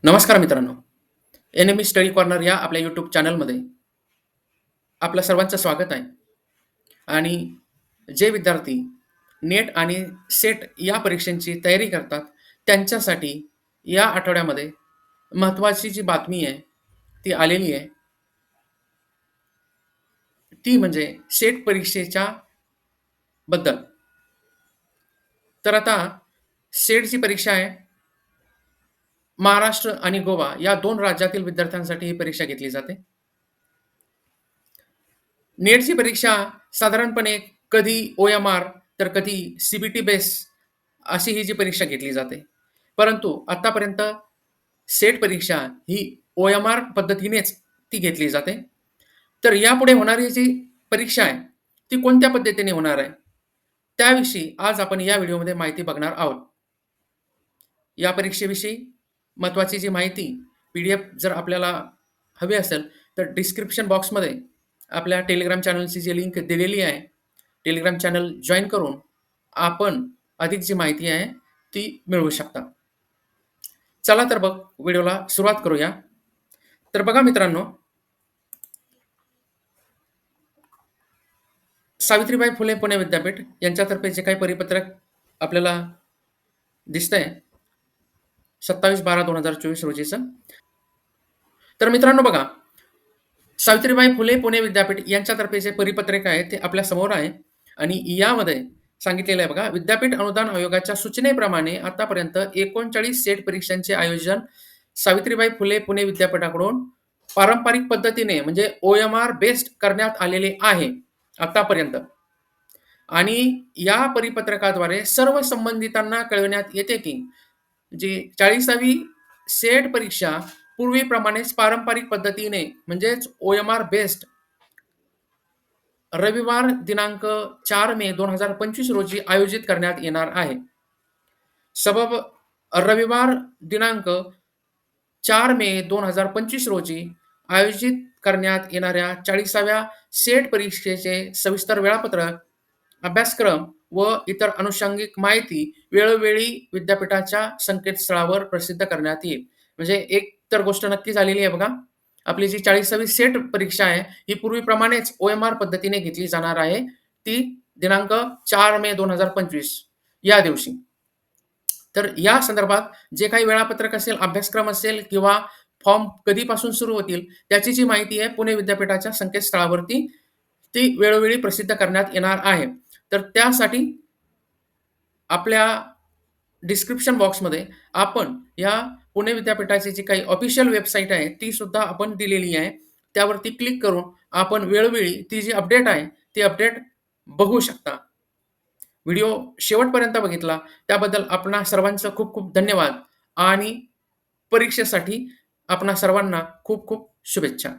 नमस्कार मित्रांनो. N-M-E study corner या आपल्या यूट्यूब चॅनलमध्ये आपल्या सर्वांचं स्वागत आहे. आणि जे विद्यार्थी नेट आणि सेट या परीक्षांची तयारी करतात, त्यांच्यासाठी या आठवड्यामध्ये महत्त्वाची जी बातमी आहे, ती आलेली आहे. ती म्हणजे सेट परीक्षेच्या बद्दल. तर आता सेटची परीक्षा आहे. महाराष्ट्र आणि गोवा या 2 राज्यातील विद्यार्थ्यांसाठी ही परीक्षा घेतली जाते. नेटची परीक्षा साधारणपणे कधी OMR तर कधी CBT बेस अशी ही जी परीक्षा घेतली जाते. परंतु आत्तापर्यंत सेट परीक्षा ही OMR पद्धतीनेच ती घेतली जाते. तर यापुढे होणारी जी परीक्षा आहे, ती कोणत्या पद्धतीने होणार आहे? त्याविषयी आज आपण या व्हिडिओमध्ये माहिती बघणार आहोत. या परीक्षेविषयी महत्त्वाची जी माहिती PDF जर आपल्याला हवी असेल, तर डिस्क्रिप्शन बॉक्समध्ये आपल्या टेलिग्राम चॅनलची जी लिंक दिलेली आहे. टेलिग्राम चॅनल जॉइन करून आपण अधिक जी माहिती आहे, ती मिळवू शकता. चला तर मग व्हिडिओला सुरुवात करूया. तर बघा मित्रांनो, सावित्रीबाई फुले पुणे विद्यापीठ यांच्यातर्फे जे काही परिपत्रक आपल्याला दिसतंय 27/12/2024 रोजीचं. तर मित्रांनो बघा, सावित्रीबाई फुले पुणे विद्यापीठ यांच्यातर्फे जे परिपत्रक आहे ते आपल्या समोर आहे आणि यामध्ये सांगितलेलं आहे बघा, विद्यापीठ अनुदान आयोगाच्या सूचनेप्रमाणे आतापर्यंत 39 सेट परीक्षांचे आयोजन सावित्रीबाई फुले पुणे विद्यापीठाकडून पारंपरिक पद्धतीने म्हणजे OMR बेस्ड करण्यात आलेले आहे आतापर्यंत. आणि या परिपत्रकाद्वारे सर्व संबंधितांना कळविण्यात येते की जी 40वी सेट परीक्षा पूर्वीप्रमाणेच पारंपरिक पद्धतीने म्हणजेच OMR बेस्ड रविवार दिनांक 4 मे 2025 रोजी आयोजित करण्यात येणार आहे. सबब रविवार दिनांक 4 मे 2025 रोजी आयोजित करण्यात येणाऱ्या 40व्या सेट परीक्षेचे सविस्तर वेळापत्रक, अभ्यासक्रम व इतर अनुषंगिक माहिती वेळोवेळी विद्यापीठाच्या संकेतस्थळावर प्रसिद्ध करण्यात येईल. म्हणजे एक तर गोष्ट नक्की झालेली आहे बघा. आपली जी 40वी सेट परीक्षा आहे, ही पूर्वीप्रमाणेच OMR पद्धतीने घेतली जाणार आहे. ती दिनांक 4 मे 2025 या दिवशी. तर या संदर्भात जे काही वेळापत्रक असेल, अभ्यासक्रम असेल किंवा फॉर्म कधीपासून सुरू होतील, त्याची जी माहिती आहे पुणे विद्यापीठाच्या संकेतस्थळावरती ती वेळोवेळी प्रसिद्ध करण्यात येणार आहे. तर त्यासाठी आपल्या डिस्क्रिप्शन बॉक्समध्ये आपण या पुणे विद्यापीठाची जी काही ऑफिशियल वेबसाईट आहे, ती सुद्धा आपण दिलेली आहे. त्यावरती क्लिक करून आपण वेळोवेळी ती जी अपडेट आहे, ती अपडेट बघू शकता. व्हिडिओ शेवटपर्यंत बघितला त्याबद्दल आपणा सर्वांचं खूप खूप धन्यवाद आणि परीक्षेसाठी आपणा सर्वांना खूप खूप शुभेच्छा.